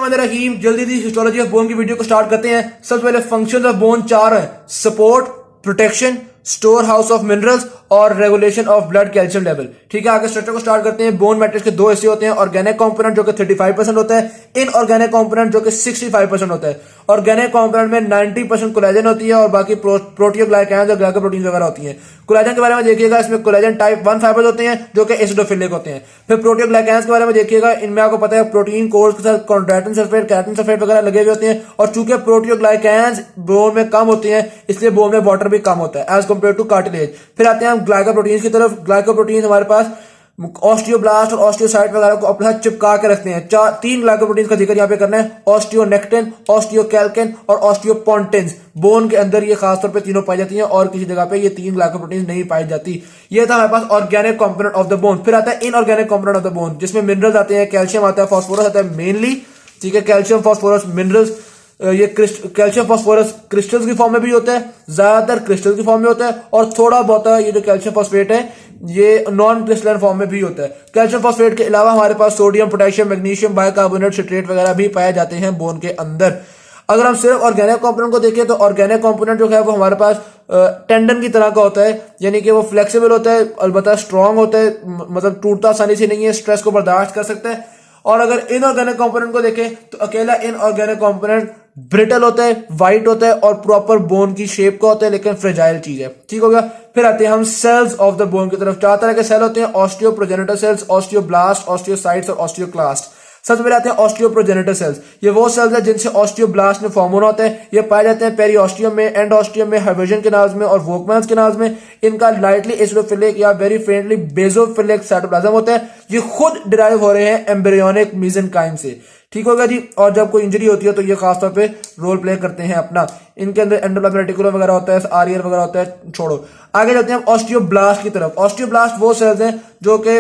बिस्मिल्लाहिर्रहमानिर्रहीम। जल्दी से हिस्टोलॉजी ऑफ बोन की वीडियो को स्टार्ट करते हैं। सबसे पहले फंक्शंस ऑफ बोन चार हैं: support, protection, store house of minerals और regulation of blood calcium level. ठीक है, आगे स्ट्रक्चर को स्टार्ट करते हैं। बोन मैट्रिक्स के दो हिस्से होते हैं: ऑर्गेनिक कंपोनेंट जो कि 35% होता है, इनऑर्गेनिक कंपोनेंट जो कि 65% होता है। ऑर्गेनिक कंपोनेंट में 90% कोलेजन होती है और बाकी प्रोटियोग्लाइकेन्स और ग्लाइकोप्रोटीन्स वगैरह होती हैं। कोलेजन के बारे में देखिएगा, इसमें कोलेजन टाइप 1 फाइबर्स होते हैं जो कि एसिडोफिलिक होते हैं। फिर प्रोटियोग्लाइकेन्स के बारे में देखिएगा, इनमें आपको पता है प्रोटीन कोर्स के साथ कॉन्ड्राइटिन सल्फेट, कैराटिन सल्फेट वगैरह लगे हुए होते हैं। और चूंकि प्रोटियोग्लाइकेन्स बोन में कम होते हैं इसलिए बोन में वाटर भी कम होता है एज कम्पेयर टू कार्टिलेज। फिर आते हैं हम ग्लाइकोप्रोटीन्स की तरफ। ग्लाइकोप्रोटीन्स हमारे पास ऑस्टियोब्लास्ट और ऑस्टियोसाइट वगैरह को अपने साथ चिपका के रखते हैं। तीन ग्लाइकोप्रोटीन्स का जिक्र यहाँ पे करना है: ऑस्टियोनेक्टिन, ऑस्टियोकैल्किन और ऑस्टियोपोंटिन्स। बोन के अंदर ये खासतौर पे तीनों पाई जाती हैं और किसी जगह पे ये तीन ग्लाइकोप्रोटीन्स नहीं पाई जाती। ये था हमारे पास organic component of the bone. फिर आता है inorganic component of the bone, जिसमें मिनरल्स आते हैं, कैल्शियम आता है, फास्फोरस आता है मेनली। ठीक है, कैल्शियम, फास्फोरस, मिनरल्स। ये कैल्शियम फास्फोरस क्रिस्टल्स की फॉर्म में भी होता है, ज्यादातर क्रिस्टल की फॉर्म में होता है, और थोड़ा बहुत ये जो कैल्शियम फॉस्फेट है ये नॉन क्रिस्टलाइन फॉर्म में भी होता है। कैल्शियम फॉस्फेट के अलावा हमारे पास sodium, potassium, magnesium, bicarbonate, citrate वगैरह भी पाए जाते हैं बोन के अंदर। अगर हम सिर्फ ऑर्गेनिक कंपोनेंट को देखें तो ऑर्गेनिक कंपोनेंट जो है वो हमारे पास टेंडन की तरह का होता है, यानी कि वो फ्लेक्सिबल होता है, अलबत्ता स्ट्रांग होता है, मतलब टूटता आसानी से नहीं है, स्ट्रेस को बर्दाश्त कर सकता है। और अगर इनऑर्गेनिक कंपोनेंट को देखें तो अकेला इनऑर्गेनिक कंपोनेंट ब्रिटल होता है, वाइट होता है और प्रॉपर बोन की शेप का होता है, लेकिन फ्रेजाइल चीज है। ठीक हो गया। फिर आते हैं हम सेल्स ऑफ द बोन की तरफ। चार तरह के सेल होते हैं: ऑस्टियोप्रोजेनिटर सेल्स, ऑस्टियोब्लास्ट, ऑस्टियोसाइट्स और ऑस्टियोक्लास्ट। सबसे पहले आते हैं ऑस्टियोप्रोजेनिटर सेल्स। ये वो सेल्स है जिनसे ऑस्टियोब्लास्ट में फॉर्म होना होता है। ये पाए जाते हैं पेरिऑस्टियम में, एंडोस्टियम में, हाइवर्जन केनाल्स में और वोकमैन्स केनाल्स में। इनका लाइटली एसिडोफिलिक या वेरी फेंटली बेसोफिलिक साइटोप्लाज्म होता है। ये खुद डिराइव हो रहे हैं एम्ब्रियोनिक मीसेनकाइम से। ठीक होगा जी। और जब कोई इंजरी होती है तो ये खासतौर पे रोल प्ले करते हैं अपना। इनके अंदर एंडोप्लाज्मिक रेटिकुलम वगैरह होता है, आरईआर वगैरह होता है। छोड़ो, आगे चलते हैं हम ऑस्टियोब्लास्ट की तरफ। ऑस्टियोब्लास्ट वो सेल्स हैं जो कि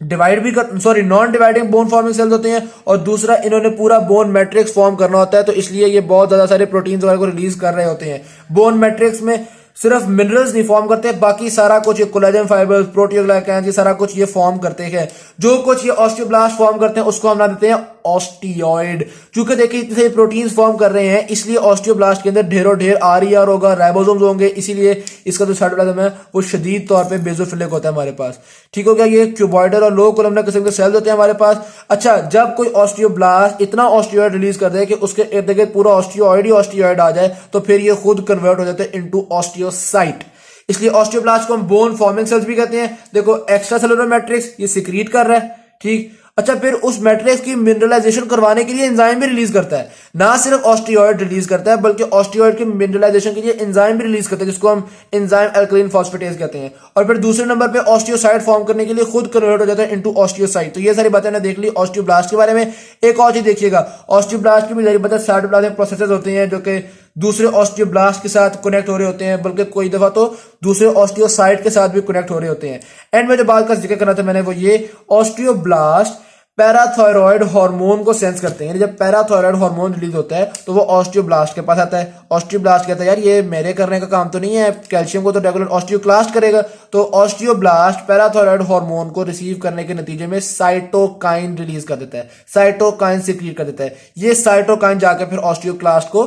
डिवाइड भी कर sorry non dividing bone forming sales होते हैं, और दूसरा इन्होंने पूरा बोन मैट्रिक्स फॉर्म करना होता है, तो इसलिए ये बहुत ज्यादा सारे प्रोटीन्स वगैरह को रिलीज कर रहे होते हैं। बोन मैट्रिक्स में सिर्फ मिनरल्स नहीं फॉर्म करते, बाकी सारा कुछ ये कोलेजन फाइबर्स, प्रोटियोग्लाइकेन्स, ये सारा कुछ ये फॉर्म करते हैं। जो कुछ ये ऑस्टियोब्लास्ट फॉर्म करते हैं उसको हम नाम देते हैं ऑस्टियोइड। चूंकि देखिए इतने सारे प्रोटीन्स फॉर्म कर रहे हैं इसलिए ऑस्टियोब्लास्ट के अंदर ढेरों ढेर आरईआर होगा, राइबोसोम्स होंगे, इसीलिए इसका जो साइटोप्लाज्म है वो शदीद तौर पे बेसोफिलिक होता है हमारे पास। ठीक हो गया। ये क्यूबॉइडल और लो कोलमनर किस्म के सेल्स होते हैं हमारे पास। अच्छा, जब कोई ऑस्टियोब्लास्ट इतना ऑस्टियोइड रिलीज कर दे कि उसके इर्द गिर्द पूरा ऑस्टियोइड ही ऑस्टियोइड आ जाए तो फिर ये खुद कन्वर्ट हो जाते हैं इनटू ऑस्टियोसाइट। इसलिए ऑस्टियोब्लास्ट को हम बोन फॉर्मिंग सेल्स भी कहते हैं। देखो, एक्स्ट्रा सेलुलर मैट्रिक्स ये सिक्रीट कर रहा है। ठीक। अच्छा, फिर उस मैट्रिक्स की मिनरलाइजेशन करवाने के लिए एंजाइम भी रिलीज करता है। ना सिर्फ ऑस्टियोइड रिलीज करता है बल्कि ऑस्टियोइड की मिनरलाइजेशन के लिए एंजाइम भी रिलीज करता है, जिसको हम एंजाइम अल्कलीन फॉस्फेटेज कहते हैं। और फिर दूसरे नंबर पे ऑस्टियोसाइट फॉर्म करने के लिए खुद कन्वर्ट हो जाता है इनटू ऑस्टियोसाइट। तो ये सारी बातें हमने देख ली ऑस्टियोब्लास्ट के बारे में। एक और चीज देखिएगा, ऑस्टियोब्लास्ट की भी सारी बातें साइटोप्लाज्मिक प्रोसेसेस होते हैं जो कि दूसरे ऑस्टियोब्लास्ट के साथ कनेक्ट हो रहे होते हैं, बल्कि कोई दफा तो दूसरे ऑस्टियोसाइट के साथ भी कनेक्ट हो रहे होते हैं। एंड में जो बात का जिक्र करना था मैंने वो ये, ऑस्टियोब्लास्ट पैराथायरॉयड हार्मोन को सेंस करते हैं। जब पैराथायरॉयड हार्मोन रिलीज होता है तो वो ऑस्टियोब्लास्ट के पास आता है। ऑस्टियोब्लास्ट कहता है यार ये मेरे करने का काम तो नहीं है, कैल्शियम को तो रेगुलर ऑस्टियोक्लास्ट करेगा। तो ऑस्टियोब्लास्ट पैराथायरॉयड हार्मोन को रिसीव करने के नतीजे में साइटोकाइन रिलीज कर देता है, साइटोकाइन सिक्रीट कर देता है। ये साइटोकाइन जाकर फिर ऑस्टियोक्लास्ट को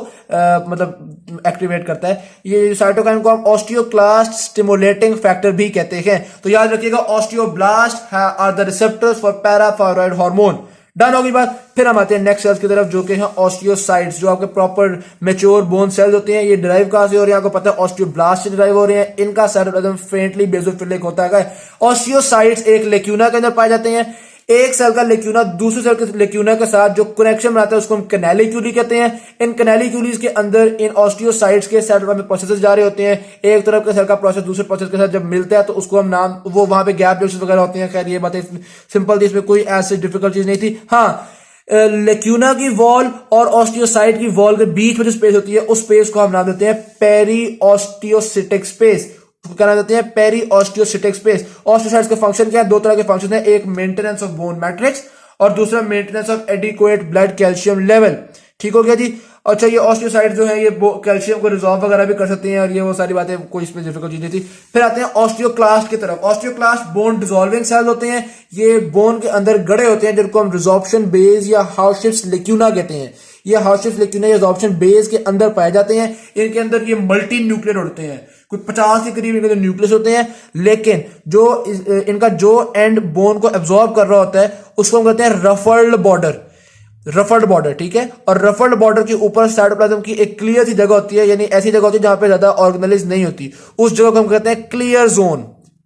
मतलब एक्टिवेट करता है। ये साइटोकाइन को हम ऑस्टियोक्लास्ट स्टिमुलेटिंग फैक्टर भी कहते हैं। तो याद रखिएगा, osteoblast are the receptors for parathyroid hormone. Done होगी बात। फिर हम आते हैं नेक्स्ट सेल्स की तरफ जो कि हैं ऑस्टियोसाइट्स, जो आपके प्रॉपर मैच्योर बोन सेल्स होते हैं। ये डिराइव कहां से हो रहे हैं? आपको पता है ऑस्टियोब्लास्ट से डिराइव हो रहे हैं। इनका साइटोप्लाज्म फेंटली बेसोफिलिक होता है। ऑस्टियोसाइट्स एक लेक्यूना के अंदर पाए जाते हैं। एक सेल का लेक्यूना दूसरे सेल के लेक्यूना के साथ जो कनेक्शन बनाता है उसको हम कैनालिक्यूली कहते हैं। इन कैनालिक्यूलीज के अंदर इन ऑस्टियोसाइट्स के साइटोप्लाज्मिक प्रोसेसेस जा रहे होते हैं। एक तरफ के सेल का प्रोसेस दूसरे प्रोसेस के साथ जब मिलता है तो उसको हम नाम, वो वहां पे गैप जंक्शन वगैरह होते हैं। खैर ये बातें सिंपल थी, इसमें कोई ऐसी डिफिकल्ट चीज नहीं थी। हाँ, लेक्यूना की वॉल और ऑस्टियोसाइट की वॉल के बीच में जो स्पेस होती है उस स्पेस को हम नाम देते हैं पेरीऑस्टियोसिटिक स्पेस। क्या नाम देते हैं? पेरीऑस्टियोसिटिक स्पेस। ऑस्टियोसाइट्स के फंक्शन क्या है? दो तरह के फंक्शन है, एक मेंटेनेंस ऑफ बोन मैट्रिक्स और दूसरा maintenance of adequate blood calcium level. ठीक हो गया जी। अच्छा, ये ऑस्टियोसाइट जो है ये कैल्शियम को रिजॉल्व वगैरह भी कर सकते हैं और ये वो सारी बातें, कोई इसमें डिफिकल्ट चीज नहीं थी। फिर आते हैं ऑस्टियोक्लास्ट की तरफ। ऑस्टियोक्लास्ट बोन डिसॉल्विंग सेल्स होते हैं, ये बोन के अंदर गड़े होते हैं जिनको हम रिजॉर्प्शन बेस या हाउसशिफ्ट लेक्यूना कहते हैं। ये हाउसशिफ्ट लेक्यूना या रिजॉर्प्शन बेस के अंदर पाए जाते हैं। इनके अंदर ये मल्टी न्यूक्लियर होते हैं, कुछ 50 के करीब इनके न्यूक्लियस होते हैं, लेकिन जो इनका जो एंड बोन को एब्जॉर्ब कर रहा होता है उसको हम कहते हैं रफल्ड बॉर्डर। रफल्ड बॉर्डर, ठीक है। और रफल्ड बॉर्डर के ऊपर साइटोप्लाज्म की एक क्लियर सी जगह होती है, यानी ऐसी जगह होती है जहां पे ज्यादा ऑर्गेनेल्स नहीं होती, उस जगह को हम कहते हैं क्लियर जोन।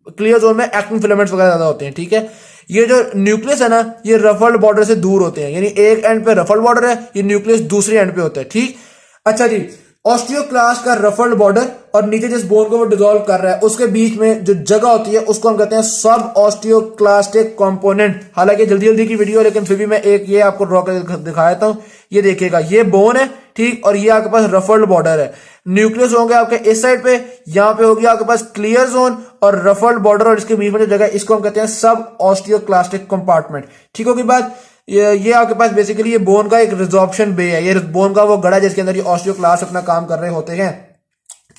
क्लियर जोन में एक्टिन फिलामेंट्स वगैरह ज्यादा होते हैं, ठीक है। ये जो न्यूक्लियस है ना, ये रफल्ड बॉर्डर से दूर होते हैं, यानी एक एंड पे रफल्ड बॉर्डर है, ये न्यूक्लियस दूसरे एंड पे होता है, ठीक। अच्छा जी, ऑस्टियोक्लास्ट का रफल्ड बॉर्डर और नीचे जिस बोन को वो डिसॉल्व कर रहा है उसके बीच में जो जगह होती है उसको हम कहते हैं सब ऑस्टियोक्लास्टिक कंपोनेंट। हालांकि जल्दी जल्दी की वीडियो, लेकिन फिर भी मैं एक ये आपको ड्रॉ कर दिखा देता हूं। ये देखिएगा, ये बोन है, ठीक, और ये आपके पास रफल्ड बॉर्डर है। न्यूक्लियस होंगे आपके इस साइड पे, यहां पे होगी आपके पास क्लियर जोन और रफल्ड बॉर्डर, और इसके बीच में जो जगह इसको हम कहते हैं सब ऑस्टियोक्लास्टिक कंपार्टमेंट, ठीक होगी बात। ये आपके पास बेसिकली ये बोन का एक रिजॉर्प्शन बे है, ये बोन का वो गड़ा जिसके अंदर ये ऑस्टियोक्लास्ट अपना काम कर रहे होते हैं।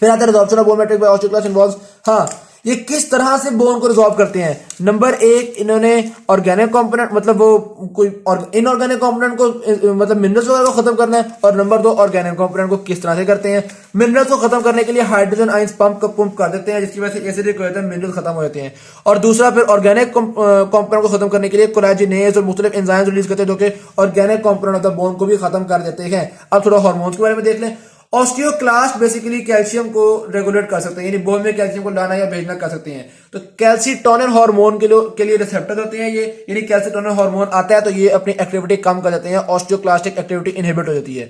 फिर आता है resorption of bone matrix bye osteoclast involves. हाँ, ये किस तरह से बोन को रिजॉल्व करते हैं। नंबर एक, इन्होंने ऑर्गेनिक कंपोनेंट, मतलब वो कोई इनऑर्गेनिक कंपोनेंट को, मतलब मिनरल्स वगैरह को खत्म करना है। और नंबर दो, ऑर्गेनिक कंपोनेंट को किस तरह से करते हैं। मिनरल्स को खत्म करने के लिए हाइड्रोजन आयंस पंप कर देते हैं, जिसकी वजह से एसिडिक हो जाता है, मिनरल्स खत्म हो जाते हैं। और दूसरा, फिर ऑर्गेनिक कंपोनेंट को खत्म करने के लिए कोलेजिनेज और मुख्तलिफ एंजाइम्स रिलीज करते हैं जो कि organic component of the bone को भी खत्म कर देते हैं। अब थोड़ा हार्मोन्स के बारे में देख लें। ऑस्टियोक्लास्ट बेसिकली कैल्शियम को रेगुलेट कर सकते हैं, यानी बोन में कैल्शियम को लाना या भेजना कर सकते हैं। तो कैल्सिटोनिन हार्मोन के लिए रिसेप्टर होते हैं ये, यानी कैल्सिटोनिन हार्मोन आता है तो ये अपनी एक्टिविटी कम कर देते हैं, ऑस्टियोक्लास्टिक एक्टिविटी इनहिबिट हो जाती है।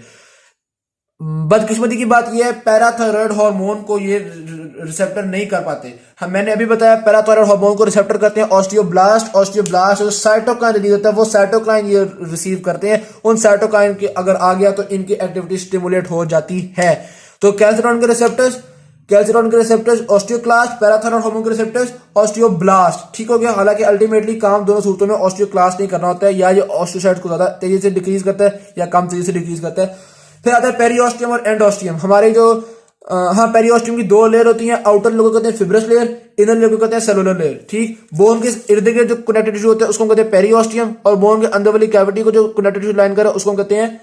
बदकिस्मती की बात यह है, पैराथायराइड हार्मोन को ये रिसेप्टर नहीं कर पाते। मैंने अभी बताया पैराथायराइड हार्मोन को रिसेप्टर करते हैं ऑस्टियोब्लास्ट जो साइटोकाइन रिलीज होता है वो साइटोकाइन ये रिसीव करते हैं। उन साइटोकाइन के अगर आ गया तो इनकी एक्टिविटी स्टिमुलेट हो जाती है। तो कैल्सिटोनिन के रिसेप्टर्स ऑस्टियोक्लास्ट, पैराथायराइड हार्मोन के रिसेप्टर्स ऑस्टियोब्लास्ट, ठीक हो गया। हालांकि अल्टीमेटली काम दोनों सूरतों में ऑस्टियोक्लास्ट नहीं करना होता है, या ये ऑस्टियोसाइट्स को ज्यादा तेजी से डिक्रीज करता है या कम तेजी से डिक्रीज करता है। फिर आता है पेरियोस्टियम और एंडोस्टियम। हमारे जो पेरियोस्टियम की दो लेयर होती हैं, आउटर लेयर को कहते हैं फिब्रस लेयर, इनर लेयर को कहते हैं सेलुलर लेयर, ठीक। बोन के इर्द गिर्द जो कनेक्टिव टिश्यू होते हैं उसको कहते हैं पेरियोस्टियम, और बोन के अंदर वाली कैविटी को जो कनेक्टिव टिश्यू लाइन करे उसको कहते हैं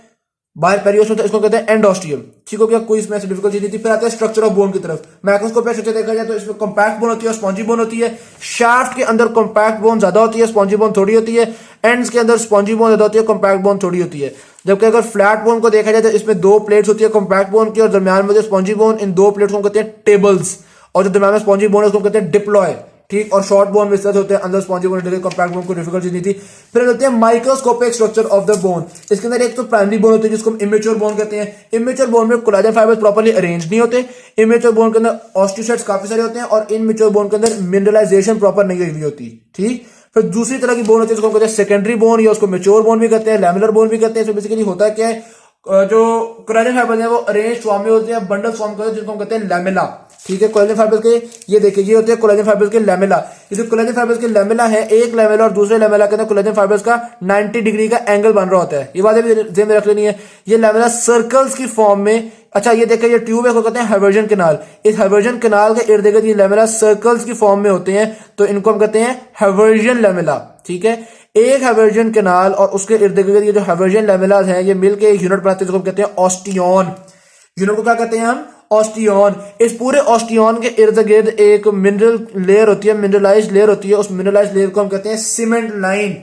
बाहर पेरियोस्टियम, इसको कहते हैं एंडोस्टियम, ठीक हो गया। कोई इसमें ऐसी डिफिकल्ट चीज नहीं थी। फिर आता है स्ट्रक्चर ऑफ बोन की तरफ। माइक्रोस्कोप पे देखा जाए तो इसमें कॉम्पैक्ट बोन होती है और स्पॉन्जी बोन होती है। शाफ्ट के अंदर कॉम्पैक्ट बोन ज्यादा होती है, स्पॉन्जी बोन थोड़ी होती है। एंड्स के अंदर स्पॉन्जी बोन ज्यादा होती है, कॉम्पैक्ट बोन थोड़ी होती है। जबकि अगर फ्लैट बोन को देखा जाए तो इसमें दो प्लेट्स होती है कॉम्पैक्ट बोन की, और दरमियान में जो स्पॉन्जी बोन, इन दो प्लेट्स को कहते हैं टेबल्स, और जो दरमियान में स्पॉन्जी बोन है उसको कहते हैं डिप्लॉय, ठीक। और शॉर्ट बोन में होते हैं, अंदर स्पॉन्जी बोन, कॉम्पैक्ट बोन को डिफिकल्ट चीज नहीं थी। फिर होते हैं microscopic structure of the bone. इसके अंदर एक तो प्राइमरी बोन होती है जिसको हम इमेच्योर बोन कहते हैं। इमेच्योर बोन में कोलेजन फाइबर्स प्रॉपर्ली अरेंज नहीं होते। इमेच्योर बोन के अंदर ऑस्टियोसाइट्स काफी सारे होते हैं, और इमेच्योर बोन के अंदर मिनरलाइजेशन प्रॉपर नहीं हुई होती, ठीक। फिर दूसरी तरह की बोन होती है जिसको कहते हैं सेकेंडरी बोन, या उसको मेच्योर बोन भी कहते हैं, लैमिलर बोन भी कहते हैं। इसमें बेसिकली होता क्या है, जो कोलेजन फाइबर्स हैं वो अरेंज फॉर्म में होते हैं, बंडल फॉर्म करते हैं, जिनको हम कहते हैं लैमेला, ठीक है। कोलेजन फाइबर्स के ये देखिए, ये होते हैं कोलेजन फाइबर्स के लैमेला। ये जो कोलेजन फाइबर्स के लैमेला है, एक लैमेला और दूसरे लैमेला के अंदर कोलेजन फाइबर्स का 90 डिग्री का एंगल बन रहा होता है। ये बात भी ध्यान में रख लेनी है। ये लैमेला सर्कल्स की फॉर्म में, अच्छा ये देखिए, ये ट्यूब है, को कहते हैं हाइवर्जन कैनाल। इस हाइवर्जन कैनाल के इर्द गिर्द ये लैमेला सर्कल्स की फॉर्म में होते हैं, तो इनको हम कहते हैं हाइवर्जन लैमेला, ठीक है। एक हाइवर्जन कैनाल और उसके इर्द गिर्द ये जो हाइवर्जन लैमेलास हैं ये मिलकर एक यूनिट बनाते हैं जिसको हम कहते हैं ऑस्टियन। यूनिट को क्या कहते हैं हम, ऑस्टियन। इस पूरे ऑस्टियन के इर्द गिर्द एक मिनरल लेयर होती है, मिनरलाइज्ड लेयर होती है। उस मिनरलाइज्ड लेयर को हम कहते हैं सीमेंट लाइन,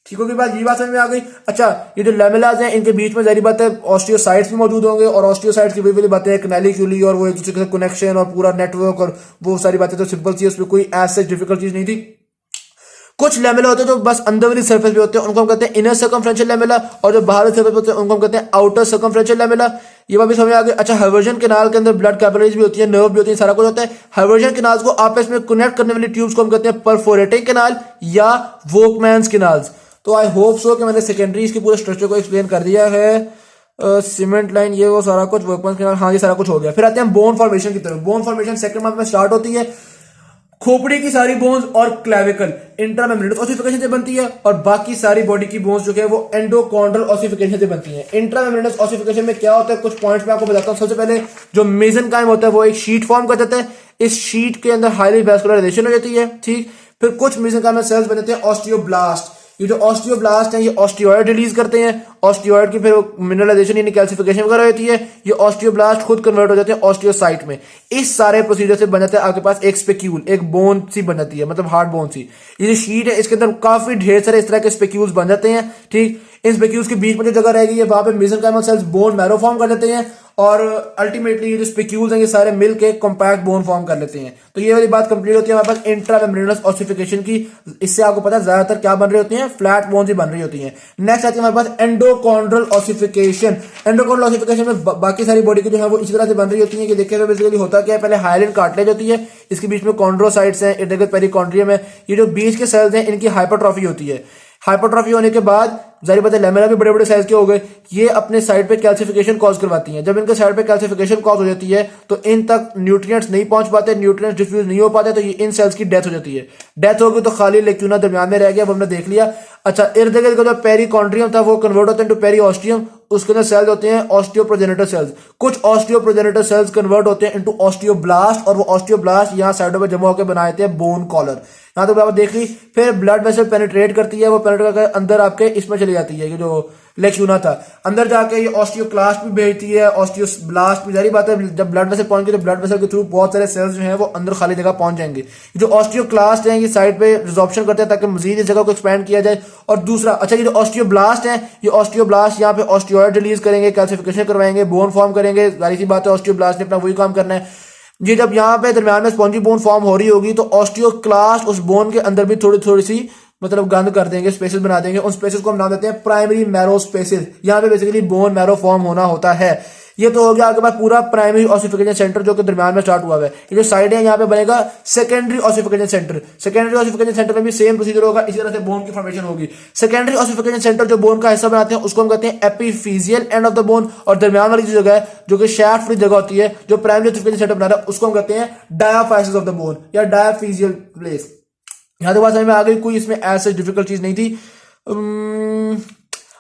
ठीक होगी बात। ये बात समझ में आ गई। अच्छा, ये जो लैमेलास हैं इनके बीच में जारी बात है ऑस्टियोसाइट्स भी मौजूद होंगे, और ऑस्टियोसाइट्स की वही बातें हैं, कैनालिक्यूली और वो एक दूसरे के साथ कनेक्शन और पूरा नेटवर्क और वो सारी बातें तो सिंपल सी है, उसमें कोई ऐसे डिफिकल्ट चीज नहीं थी। कुछ लैमेला होते हैं जो बस अंदर वाली सरफेस पे होते हैं, उनको हम कहते हैं इनर सर्कमफ्रेंशियल लैमेला, और जो बाहर सरफेस पे होते हैं उनको हम कहते हैं आउटर सर्कमफ्रेंशियल लैमेला। ये बात भी समझ आ गई। अच्छा, हाइवर्जन कैनाल के अंदर ब्लड कैपिलरीज भी होती है, नर्व भी होती है, सारा कुछ होता है। हाइवर्जन कैनाल्स को आपस में कनेक्ट करने वाली ट्यूब्स को हम कहते हैं परफोरेटिंग कैनाल या वोकमैन्स कैनाल्स। तो आई होप सो कि मैंने सेकेंडरी इसके पूरे स्ट्रक्चर को एक्सप्लेन कर दिया है। सीमेंट लाइन, ये वो सारा कुछ, वर्कमैन्स कैनाल, हाँ ये सारा कुछ हो गया। फिर आते हैं बोन फॉर्मेशन की तरफ। बोन फॉर्मेशन सेकंड मंथ में स्टार्ट होती है। खोपड़ी की सारी बोन्स और क्लेविकल इंट्रामेम्ब्रेनस ऑसिफिकेशन से बनती है और बाकी सारी बॉडी की बोन्स जो है वो एंडोकॉन्ड्रल ऑसिफिकेशन से बनती है। इंट्रामेम्ब्रेनस ऑसिफिकेशन में क्या होता है, कुछ पॉइंट्स मैं आपको बताता हूं। सबसे पहले जो मेसेनकाइम होता है वो एक शीट फॉर्म कर देता है। इस शीट के अंदर हाईली वैस्कुलराइजेशन हो जाती है, ठीक। फिर कुछ मेसेनकाइम में सेल्स बनते हैं ऑस्टियोब्लास्ट। ये जो ऑस्टियोब्लास्ट हैं ये ऑस्टियोइड रिलीज करते हैं। ऑस्टियोइड की फिर मिनरलाइजेशन यानी कैल्सिफिकेशन वगैरह होती है। ये ऑस्टियोब्लास्ट खुद कन्वर्ट हो जाते हैं ऑस्टियोसाइट में। इस सारे प्रोसीजर से बन जाता है आपके पास एक स्पेक्यूल, एक बोन सी बन जाती है, मतलब हार्ड बोन सी। ये जो शीट है इसके अंदर काफी ढेर सारे इस तरह के स्पेक्यूल्स बन जाते हैं, ठीक। इन स्पेक्यूल्स के बीच में जो जगह रहेगी वहां पे mesenchymal cells bone marrow form कर देते हैं और अल्टीमेटली ये जो स्पेक्यूल्स हैं ये सारे मिलके कॉम्पैक्ट बोन फॉर्म कर लेते हैं। तो ये वाली बात कंप्लीट होती है हमारे पास इंट्रामेम्ब्रेनस ऑसिफिकेशन की। इससे आपको पता है ज्यादातर क्या बन रही होती है, फ्लैट बोन्स ही बन रही होती हैं। नेक्स्ट आती है हमारे पास एंडोकॉन्ड्रल ऑसिफिकेशन। एंडोकॉन्ड्रल ऑसिफिकेशन में बाकी सारी बॉडी की जो है वो इसी तरह से बन रही होती है कि देखिए बेसिकली होता क्या है, पहले हाइलिन कार्टिलेज होती है, इसके बीच में कॉन्ड्रोसाइट्स हैं, इर्द गिर्द पेरिकॉन्ड्रियम है। ये जो बीच के सेल्स हैं इनकी हाइपरट्रॉफी होती है। हाइपरट्रॉफी होने के बाद जारी बात है लेमेला भी बड़े बड़े साइज के हो गए, ये अपने साइड पे कैल्सिफिकेशन कॉज करवाती हैं। जब इनके साइड पे कैल्सिफिकेशन कॉज हो जाती है तो इन तक न्यूट्रिएंट्स नहीं पहुंच पाते, न्यूट्रिएंट्स डिफ्यूज नहीं हो पाते, तो ये इन सेल्स की डेथ हो जाती है। डेथ होगी तो खाली लेक्यूना दरमियान में रह गया, वो हमने देख लिया। अच्छा, इर्द गिर्द का जो पेरिकॉन्ड्रियम था वो कन्वर्ट होता है इनटू पेरिओस्टियम। उसके अंदर सेल्स होते हैं ऑस्टियोप्रोजेनिटर सेल्स। कुछ ऑस्टियोप्रोजेनिटर सेल्स कन्वर्ट होते हैं इनटू ऑस्टियोब्लास्ट और वो ऑस्टियोब्लास्ट यहाँ साइडों पे जमा होकर बनाते हैं बोन कॉलर। यहाँ तो आप देख ली। फिर ब्लड वेसल पेनिट्रेट करती है, वो पेनिट्रेट करके अंदर आपके इसमें चली जाती है, ये जो लेक्यूना था अंदर जाके ये ऑस्टियोक्लास्ट भी भेजती है, ऑस्टियोब्लास्ट भी। जारी बात है जब ब्लड वेसल पहुंच गई तो ब्लड वेसल के थ्रू बहुत सारे सेल्स जो हैं वो अंदर खाली जगह पहुंच जाएंगे। जो ऑस्टियोक्लास्ट हैं ये साइड पे रिजॉर्प्शन करते हैं ताकि मजीद इस जगह को एक्सपैंड किया जाए। और दूसरा, अच्छा, ये जो ऑस्टियोब्लास्ट हैं ये ऑस्टियोब्लास्ट यहाँ पे ऑस्टियोइड रिलीज करेंगे, कैल्सिफिकेशन करवाएंगे, बोन फॉर्म करेंगे। जारी सी बात है ऑस्टियोब्लास्ट ने अपना वही काम करना है। ये जब यहाँ पे दरम्यान में स्पॉन्जी बोन फॉर्म हो रही होगी तो ऑस्टियोक्लास्ट उस बोन के अंदर भी थोड़ी थोड़ी सी मतलब गंद कर देंगे, स्पेसेस बना देंगे। उन स्पेसेस को हम नाम देते हैं प्राइमरी मैरो स्पेसेस। यहाँ पे बेसिकली बोन मैरो फॉर्म होना होता है। ये तो हो गया आपके पास पूरा प्राइमरी ऑसिफिकेशन सेंटर जो कि दरम्यान में स्टार्ट हुआ है। ये जो साइड है यहाँ पे बनेगा secondary ossification centre. Secondary ossification centre में भी सेम प्रोसीजर होगा, इसी तरह से बोन की फॉर्मेशन होगी। सेकेंडरी ऑसिफिकेशन सेंटर जो बोन का हिस्सा बनाते हैं उसको हम कहते हैं epiphyseal end of the bone. और दरम्यान वाली जो जगह है जो कि शैफ्ट फ्री जगह होती है जो प्राइमरी ऑसिफिकेशन सेंटर बना रहा है उसको हम कहते हैं डायाफाइसिस ऑफ द बोन या डायाफिजियल प्लेस। यहां तक बात समझ में आ गई, कोई इसमें ऐसे डिफिकल्ट चीज नहीं थी।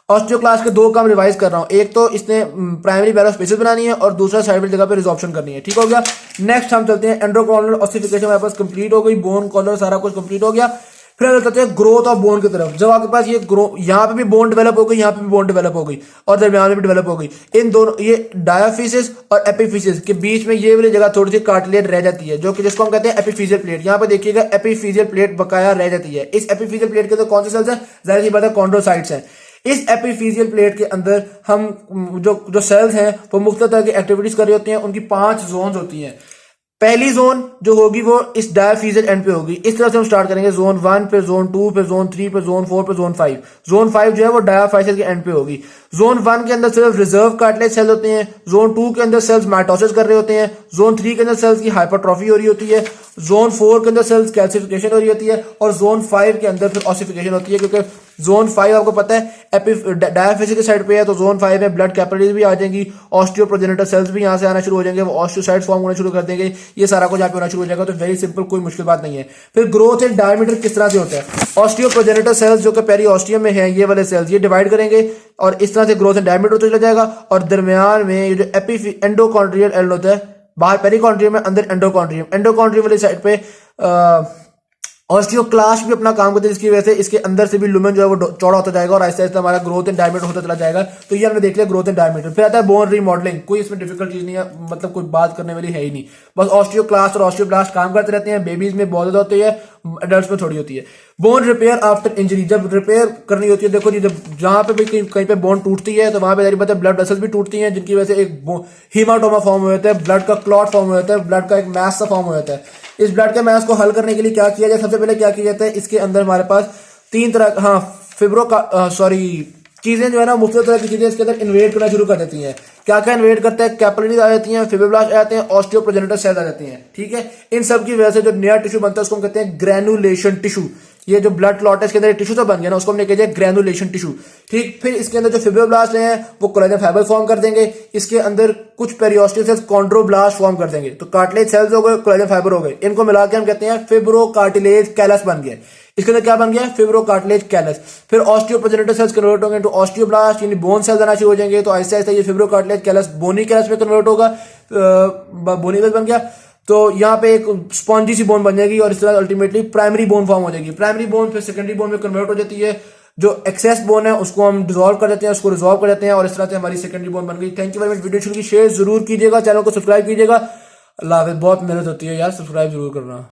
ऑस्टियोक्लास्ट के दो काम रिवाइज कर रहा हूं, एक तो इसने प्राइमरी मैरो स्पेसेस बनानी है और दूसरा साइड वाली जगह पे रिजॉर्प्शन करनी है, ठीक हो गया। नेक्स्ट हम चलते हैं एंडोकॉन्ड्रल ऑसिफिकेशन हमारे पास कंप्लीट हो गई, बोन कॉलर सारा कुछ कंप्लीट हो गया। फिर हम चलते हैं ग्रोथ ऑफ बोन की तरफ। जब आपके पास ये यहाँ पे भी बोन डेवलप हो गई, यहाँ पे भी बोन डेवलप हो गई और दरमियान में भी डेवलप हो गई। इन दोनों ये डायाफिसिस और एपिफिसिस के बीच में ये वाली जगह थोड़ी सी कार्टिलेज रह जाती है जो कि जिसको हम कहते हैं एपिफिजियल प्लेट। यहाँ पे देखिएगा एपिफिजियल प्लेट बकाया रह जाती है। इस एपिफिजियल प्लेट के तो कौन से सेल्स हैं, जाहिर सी बात है कॉन्ड्रोसाइट्स हैं। इस एपिफिजियल प्लेट के अंदर हम जो सेल्स हैं वो मुख्तलिफ तरह की एक्टिविटीज कर रही होती हैं। उनकी 5 जोन होती हैं। पहली जोन जो होगी वो इस डायाफिजियल एंड पे होगी। इस तरह से हम स्टार्ट करेंगे, जोन 1 पे, जोन 2 पे, जोन 3 पे, जोन 4 पे, जोन 5। जोन 5 जो है वो डायाफाइसिस के एंड पे होगी। जोन 1 के अंदर सिर्फ रिजर्व कार्टिलेज सेल होते हैं। जोन 2 के अंदर सेल्स माइटोसिस कर रहे होते हैं। जोन 3 के अंदर सेल्स की हाइपरट्रॉफी हो रही होती है। जोन 4 के अंदर सेल्स कैल्सिफिकेशन हो रही होती है और जोन 5 के अंदर फिर ऑसिफिकेशन होती है, क्योंकि जोन 5 आपको पता है डायाफिजियल के साइड पे है, तो जोन 5 में ब्लड कैपिलरीज भी आ जाएंगी, ऑस्टियोप्रोजेनिटर सेल्स भी यहां से आना शुरू हो जाएंगे, वो ऑस्टियोसाइट्स फॉर्म होना शुरू कर देंगे। ये सारा कुछ यहाँ पे होना शुरू हो जाएगा। तो वेरी सिंपल, कोई मुश्किल बात नहीं है। फिर ग्रोथ एंड डायमीटर किस तरह से होता है, ऑस्टियोप्रोजेनिटर सेल्स जो कि पेरिओस्टियम में है, ये वाले सेल्स ये डिवाइड करेंगे और इस तरह से ग्रोथ एंड डायमीटर होता चला जाएगा। और दरमियान में ये जो एंडोकॉन्ड्रियल एंड होता है, बाहर पेरिकॉन्ड्रियम में, अंदर एंडोकॉन्ड्रियम। एंडोकॉन्ड्रियम वाली साइड पे ऑस्टियोक्लास्ट भी अपना काम करते हैं, जिसकी वजह से इसके अंदर से भी लुमेन जो है वो चौड़ा होता जाएगा और आहिस्ता आहिस्ता हमारा ग्रोथ एंड डायमीटर होता चला जाएगा। तो ये हमने देख लिया ग्रोथ एंड डायमीटर। फिर आता है बोन रीमॉडलिंग। कोई इसमें डिफिकल्ट चीज नहीं है, मतलब कोई बात करने वाली है ही नहीं। बस ऑस्टियोक्लास्ट और ऑस्टियोब्लास्ट काम करते रहते हैं। बेबीज में बहुत ज्यादा होती है, एडल्ट्स में थोड़ी होती है। बोन रिपेयर आफ्टर इंजरी, जब रिपेयर करनी होती है, देखो जी, जब जहां पे भी कहीं पे बोन टूटती है तो वहां पे पता है ब्लड वेसल्स भी टूटती हैं, जिनकी वजह से एक हीमाटोमा फॉर्म हो जाता है, ब्लड का क्लॉट फॉर्म हो जाता है, ब्लड का एक मैस सा फॉर्म हो जाता है। इस ब्लड के मैस को हल करने के लिए क्या किया जाए, सबसे पहले क्या किया जाता है, इसके अंदर हमारे पास 3 तरह फिब्रो का चीजें जो है ना, मुख्तलिफ तरह की चीजें इसके अंदर इन्वेट करना शुरू कर देती हैं। क्या क्या इन्वेट करते हैं, कैपिलरीज आ जाती हैं, फिब्रोब्लास्ट आ जाते हैं, ऑस्टियोप्रोजेनिटर सेल्स आ जाती हैं, ठीक है। इन सब की वजह से जो नया टिश्यू बनता है उसको हम कहते हैं ग्रेनुलेशन टिश्यू। ये जो ब्लड क्लॉट है इसके अंदर टिश्यू तो बन गया ना, उसको हमने कह दिया ग्रेनुलेशन टिश्यू। ठीक, फिर इसके अंदर जो फिब्रोब्लास्ट हैं वो कोलेजन फाइबर फॉर्म कर देंगे, इसके अंदर कुछ पेरियोस्टल सेल्स कॉन्ड्रोब्लास्ट फॉर्म कर देंगे, तो कार्टिलेज सेल्स हो गए, कोलेजन फाइबर हो गए, इनको मिला के हम कहते हैं फिब्रो कार्टिलेज कैलस बन गया। इसके अंदर क्या बन गया? Fibro cartilage callus. फिर ऑस्टियोप्रोजेनिटर सेल्स कन्वर्ट होंगे टू ऑस्टियोब्लास्ट, यानी बोन सेल्स आना शुरू हो जाएंगे, तो आहिस्ते आहिस्ते ये फिब्रो कार्टिलेज कैलस बोनी कैलस में कन्वर्ट होगा, बोनी कैलस बन गया। तो यहाँ पे एक स्पॉन्जी सी बोन बन जाएगी और इस तरह अल्टीमेटली प्राइमरी बोन फॉर्म हो जाएगी। प्राइमरी बोन फिर सेकेंडरी बोन में कन्वर्ट हो जाती है, जो एक्सेस बोन है उसको हम डिसॉल्व कर देते हैं, उसको रिजॉल्व कर देते हैं और इस तरह से हमारी सेकेंडरी बोन बन गई। Thank you very much. Video शुरू की शेयर जरूर कीजिएगा, चैनल को सब्सक्राइब कीजिएगा। अल्लाह हाफिज़। बहुत मेहनत होती है यार, सब्सक्राइब जरूर करना।